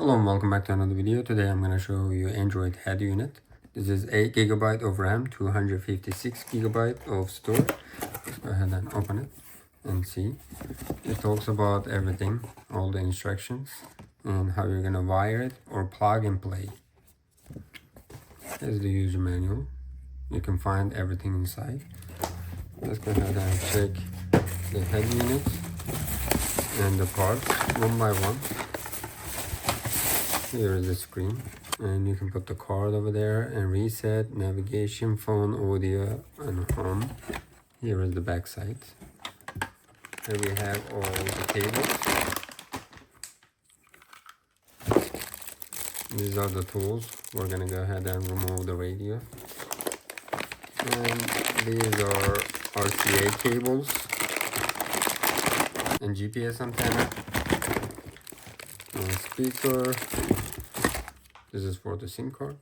Hello and welcome back to another video. Today I'm going to show you Android head unit. This is 8 GB of RAM, 256 GB of storage. Let's go ahead and open it and see. It talks about everything, all the instructions, and how you're going to wire it or plug and play. Here's the user manual. You can find everything inside. Let's go ahead and check the head unit and the parts one by one. Here is the screen, and you can put the card over there and reset, navigation, phone, audio, and home. Here is the back side. Here we have all the cables. These are the tools. We're gonna go ahead and remove the radio. And these are RCA cables and GPS antenna and speaker. This is for the SIM card.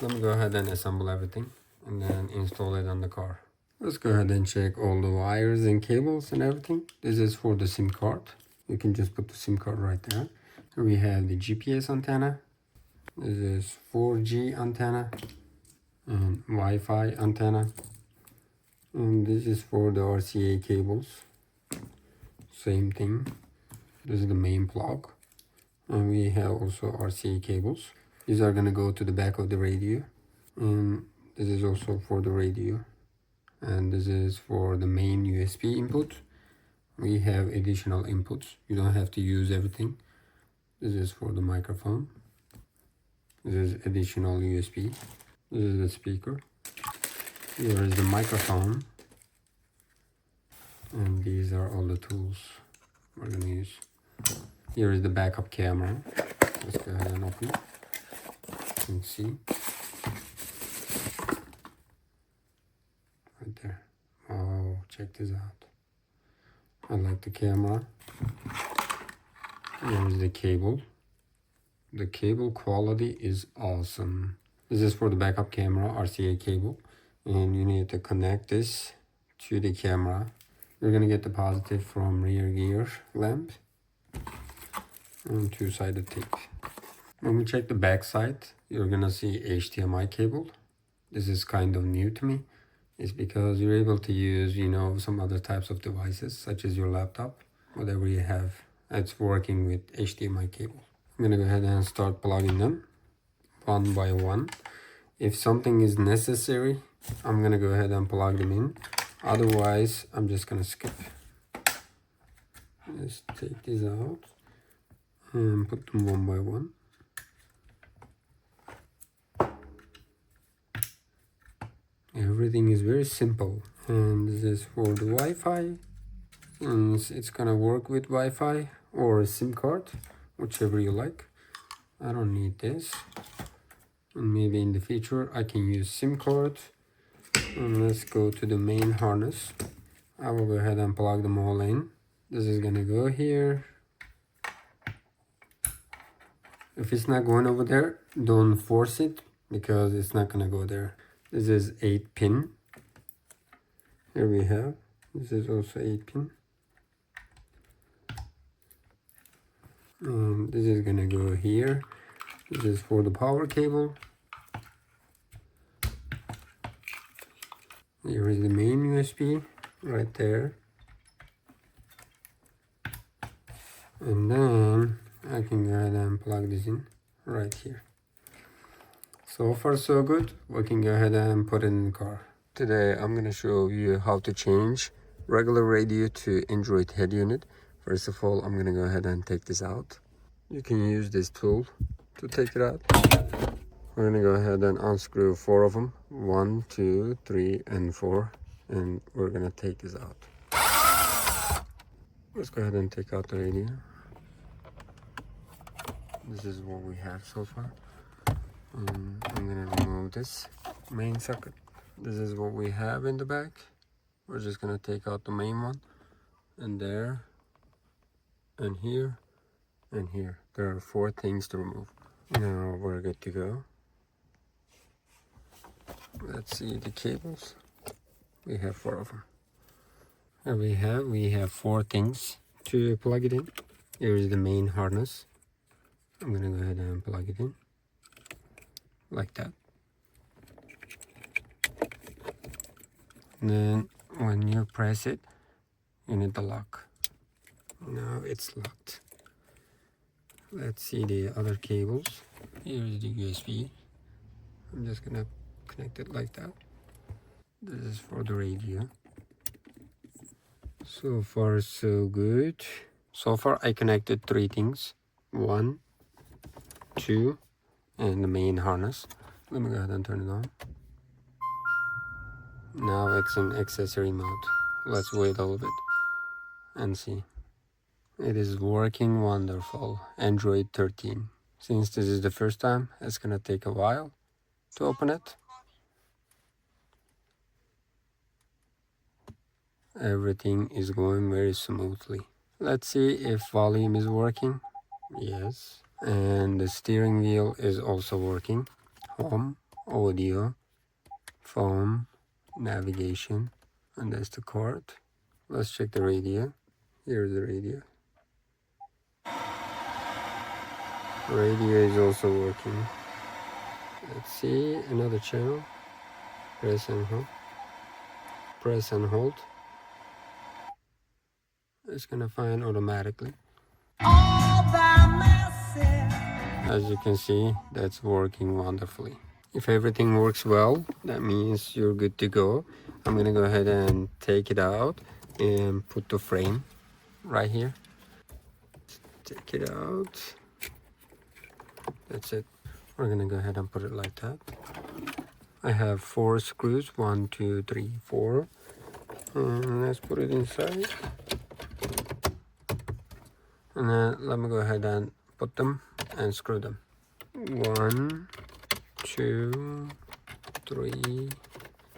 Let me go ahead and assemble everything and then install it on the car. Let's go ahead and check all the wires and cables and everything. This is for the SIM card. You can just put the SIM card right there. Here we have the GPS antenna. This is 4G antenna and Wi-Fi antenna. And this is for the RCA cables. Same thing. This is the main plug. And we have also RCA cables. These are going to go to the back of the radio. And this is also for the radio. And this is for the main USB input. We have additional inputs. You don't have to use everything. This is for the microphone. This is additional USB. This is the speaker. Here is the microphone. And these are all the tools we're going to use. Here is the backup camera. Let's go ahead and open it and see. Right there. Oh, check this out. I like the camera. Here is the cable. The cable quality is awesome. This is for the backup camera, RCA cable. And you need to connect this to the camera. You're going to get the positive from rear gear lamp. And two-sided tape. When we check the back side, you're gonna see HDMI cable. This is kind of new to me. It's because you're able to use, some other types of devices, such as your laptop, whatever you have. It's working with HDMI cable. I'm gonna go ahead and start plugging them one by one. If something is necessary, I'm gonna go ahead and plug them in. Otherwise, I'm just gonna skip. Let's take this out and put them one by one. Everything is very simple. And this is for the Wi-Fi. And it's gonna work with Wi-Fi or a SIM card, whichever you like. I don't need this. And maybe in the future I can use SIM card. And let's go to the main harness. I will go ahead and plug them all in. This is gonna go here. If it's not going over there, don't force it because it's not gonna go there. This is 8-pin. Here we have. This is also 8-pin. And this is gonna go here. This is for the power cable. Here is the main USB right there. And then I can go ahead and plug this in right here. So far so good. We can go ahead and put it in the car. Today I'm going to show you how to change regular radio to Android head unit. First of all, I'm going to go ahead and take this out. You can use this tool to take it out. We're going to go ahead and unscrew 4 of them. 1, 2, 3, and 4. And we're going to take this out. Let's go ahead and take out the radio. This is what we have so far. I'm gonna remove this main socket. This is what we have in the back. We're just gonna take out the main one. And there, and here, and here. There are 4 things to remove. Now we're good to go. Let's see the cables. We have 4 of them. Here we have 4 things to plug it in. Here is the main harness. I'm gonna go ahead and plug it in like that. And then when you press it, you need the lock. Now it's locked. Let's see the other cables. Here's the USB. I'm just gonna connect it like that. This is for the radio. So far so good. So far I connected 3 things. 1, 2, and the main harness. Let me go ahead and turn it on. Now it's in accessory mode. Let's wait a little bit and see. It is working wonderful. Android 13. Since this is the first time, it's gonna take a while to open it. Everything is going very smoothly. Let's see if volume is working. Yes. And the steering wheel is also working. Home, audio, phone, navigation, and there's the cord. Let's check the radio. Here's the radio. Radio is also working. Let's see another channel. Press and hold. Press and hold. It's gonna find automatically. All by myself. As you can see, that's working wonderfully. If everything works well, that means you're good to go. I'm gonna go ahead and take it out and put the frame right here. Take it out. That's it. We're gonna go ahead and put it like that. I have 4 screws, 1, 2, 3, 4. And let's put it inside. And then let me go ahead and put them and screw them. 1, 2, 3,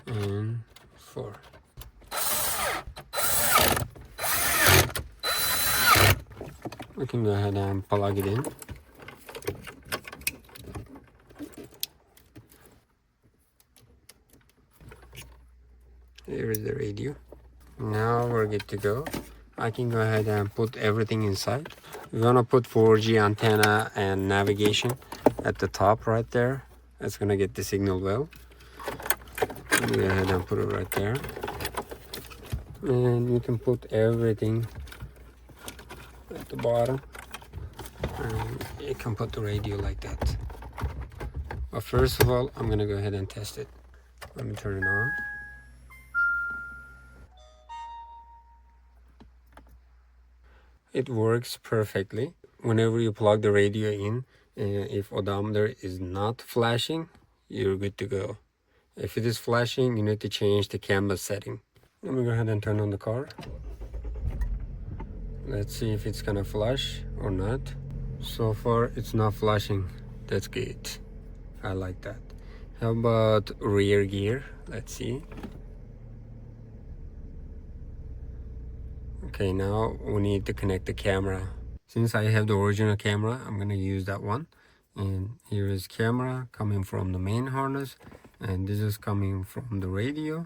and 4. We can go ahead and plug it in. Here is the radio. Now we're good to go. I can go ahead and put everything inside. We're gonna put 4G antenna and navigation at the top right there. That's gonna get the signal well. Let me go ahead and put it right there. And you can put everything at the bottom. And you can put the radio like that. But first of all, I'm gonna go ahead and test it. Let me turn it on. It works perfectly. Whenever you plug the radio in, if odometer is not flashing, you're good to go. If it is flashing, you need to change the camera setting. Let me go ahead and turn on the car. Let's see if it's gonna flash or not. So far, it's not flashing. That's good. I like that. How about rear gear? Let's see. Okay, now we need to connect the camera. Since I have the original camera, I'm gonna use that one. And here is camera coming from the main harness, and this is coming from the radio.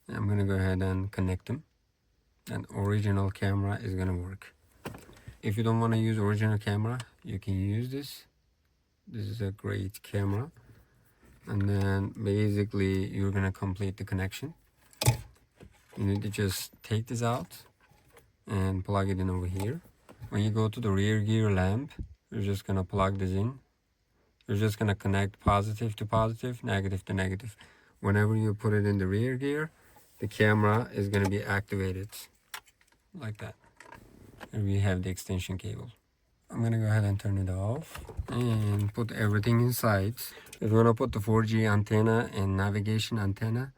I'm gonna go ahead and connect them. And original camera is gonna work. If you don't want to use original camera, you can use this. This is a great camera. And then basically you're gonna complete the connection. You need to just take this out and plug it in over here. When you go to the rear gear lamp, you're just gonna plug this in. You're just gonna connect positive to positive, negative to negative. Whenever you put it in the rear gear, the camera is gonna be activated like that. And we have the extension cable. I'm gonna go ahead and turn it off and put everything inside. If you wanna put the 4G antenna and navigation antenna,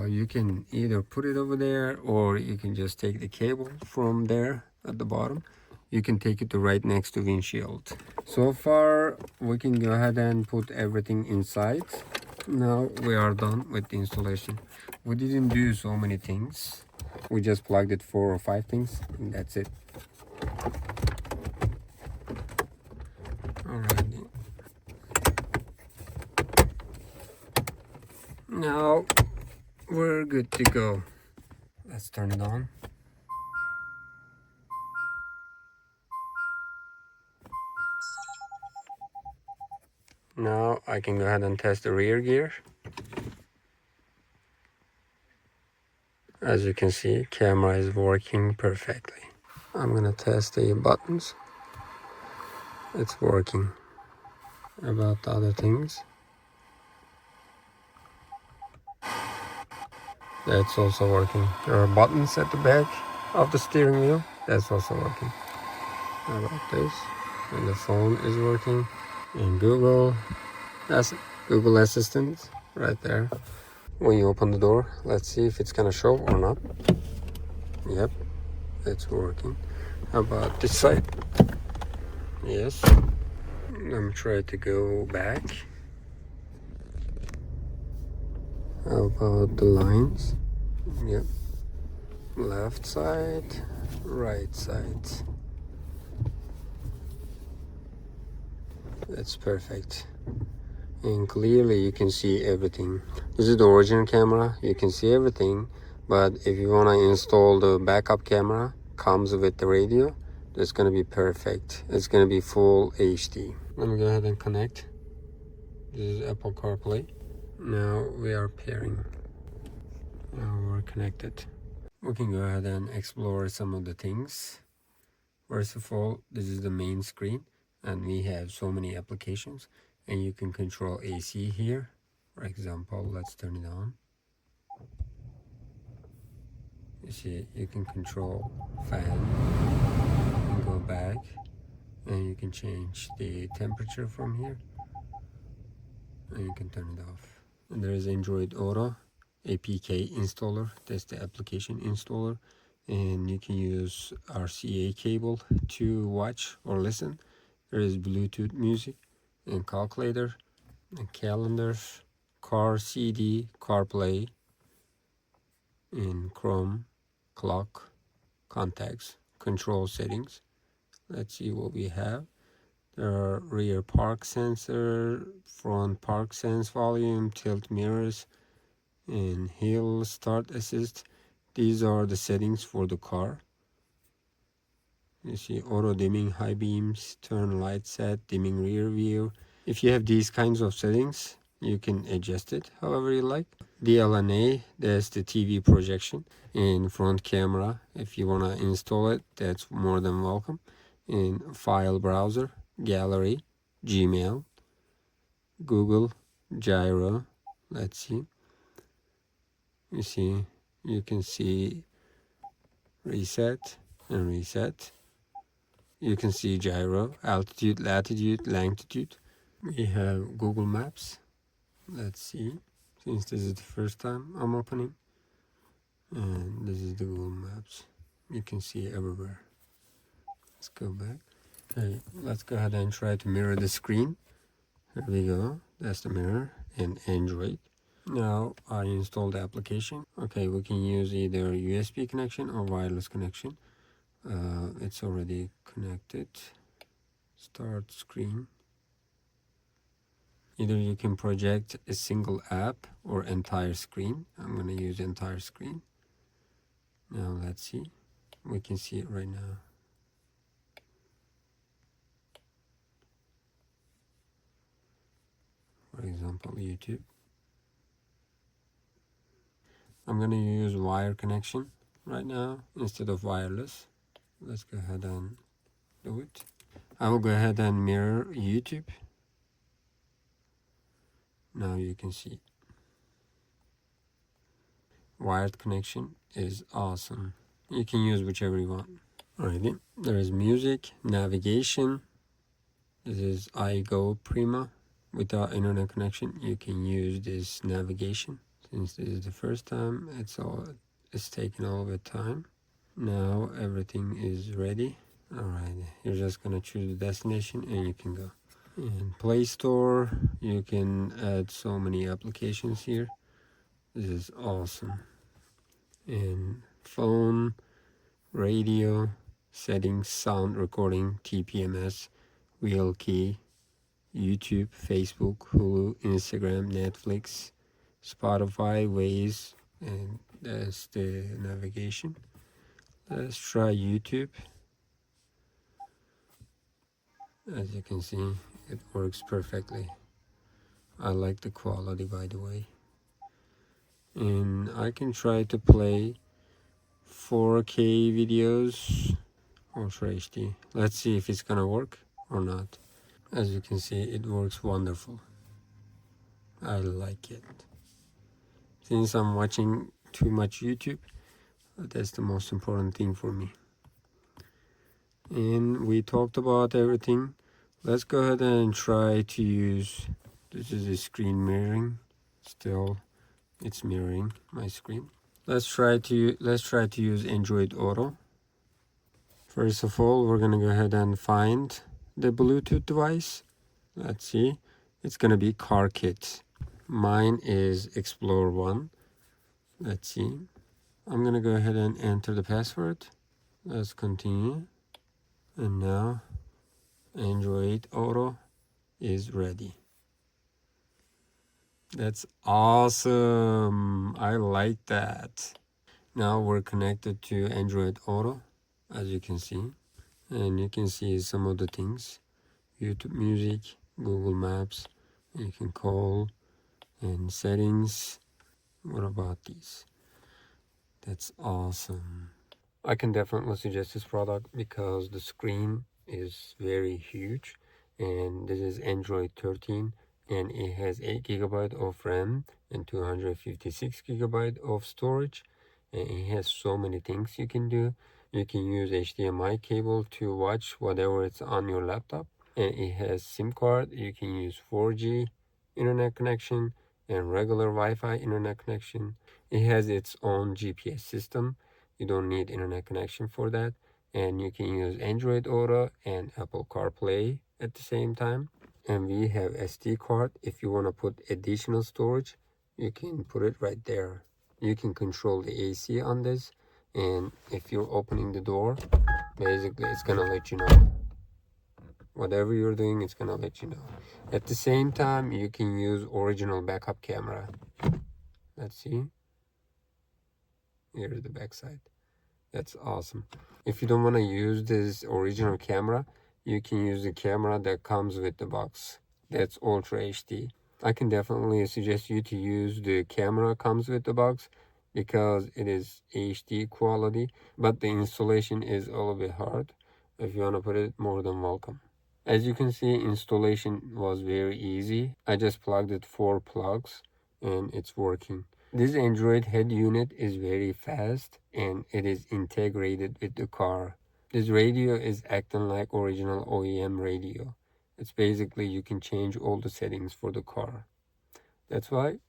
you can either put it over there, or you can just take the cable from there at the bottom. You can take it to right next to windshield. So far, we can go ahead and put everything inside. Now we are done with the installation. We didn't do so many things. We just plugged it 4 or 5 things, and that's it. Alright. Now we're good to go. Let's turn it on. Now I can go ahead and test the rear gear. As you can see, camera is working perfectly. I'm gonna test the buttons. It's working. About the other things, that's also working. There are buttons at the back of the steering wheel. That's also working. How about this? And the phone is working. And Google, that's Google Assistant right there. When you open the door, let's see if it's gonna show or not. Yep, it's working. How about this side? Yes. Let me try to go back. How about the lines? Yep. Left side, right side. That's perfect. And clearly you can see everything. This is the original camera. You can see everything. But if you want to install the backup camera, comes with the radio, that's going to be perfect. It's going to be full HD. Let me go ahead and connect. This is Apple CarPlay. Now we are pairing. Now we're connected. We can go ahead and explore some of the things. First of all, this is the main screen, and we have so many applications, and you can control AC here. For example, let's turn it on. You see, you can control fan, you can go back, and you can change the temperature from here, and you can turn it off. And there is Android Auto APK installer. That's the application installer, and you can use RCA cable to watch or listen. There is Bluetooth music and calculator and calendars, car CD, CarPlay, and Chrome, clock, contacts, control settings. Let's see what we have. There are rear park sensor, front park sense volume, tilt mirrors, and hill start assist. These are the settings for the car. You see auto dimming, high beams, turn light set, dimming rear view. If you have these kinds of settings, you can adjust it however you like. DLNA, that's the TV projection. In front camera, if you want to install it, that's more than welcome. In file browser, gallery, Gmail, Google, gyro. Let's see. You see, you can see reset and reset. You can see gyro, altitude, latitude, longitude. We have Google Maps. Let's see, since this is the first time I'm opening. And this is the Google Maps. You can see everywhere. Let's go back. Okay, let's go ahead and try to mirror the screen. Here we go. That's the mirror in Android. Now I installed the application. Okay, we can use either USB connection or wireless connection. It's already connected. Start screen. Either you can project a single app or entire screen. I'm going to use entire screen. Now let's see. We can see it right now. For example, YouTube. I'm going to use wire connection right now instead of wireless. Let's go ahead and do it. I will go ahead and mirror YouTube. Now you can see. Wired connection is awesome. You can use whichever you want. Alrighty, there is music, navigation. This is iGo Prima. Without internet connection, you can use this navigation. Since this is the first time, it's taking all the time. Now everything is ready. Alright, you're just gonna choose the destination and you can go. In Play Store, you can add so many applications here. This is awesome. In phone, radio, settings, sound recording, TPMS, wheel key, YouTube, Facebook, Hulu, Instagram, Netflix, Spotify, Waze, and that's the navigation. Let's try YouTube. As you can see, it works perfectly. I like the quality, by the way. And I can try to play 4K videos, Ultra HD. Let's see if it's gonna work or not. As you can see, it works wonderful. I like it. Since I'm watching too much YouTube, that's the most important thing for me. And we talked about everything. Let's go ahead and try to use, this is a screen mirroring. Still, it's mirroring my screen. Let's try to use Android Auto. First of all, we're gonna go ahead and find the Bluetooth device. Let's see. It's gonna be CarKit. Mine is Explore 1. Let's see. I'm gonna go ahead and enter the password. Let's continue. And now Android Auto is ready. That's awesome. I like that. Now we're connected to Android Auto, as you can see. And you can see some of the things. YouTube Music, Google Maps, you can call, and settings. What about these? That's awesome. I can definitely suggest this product because the screen is very huge, and this is Android 13, and it has 8 GB of RAM and 256 GB of storage, and it has so many things you can do. You can use HDMI cable to watch whatever it's on your laptop, and it has SIM card. You can use 4G internet connection and regular Wi-Fi internet connection. It has its own GPS system. You don't need internet connection for that, and you can use Android Auto and Apple CarPlay at the same time. And we have SD card. If you want to put additional storage, you can put it right there. You can control the AC on this, and if you're opening the door, basically it's gonna let you know. Whatever you're doing, it's gonna let you know. At the same time, you can use original backup camera. Let's see. Here's the back side. That's awesome. If you don't want to use this original camera, you can use the camera that comes with the box. That's Ultra HD. I can definitely suggest you to use the camera comes with the box because it is HD quality, but the installation is a little bit hard. If you want to put it, more than welcome. As you can see, installation was very easy. I just plugged it 4 plugs and it's working. This Android head unit is very fast and it is integrated with the car. This radio is acting like original OEM radio. It's basically you can change all the settings for the car. That's why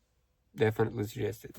definitely suggest it.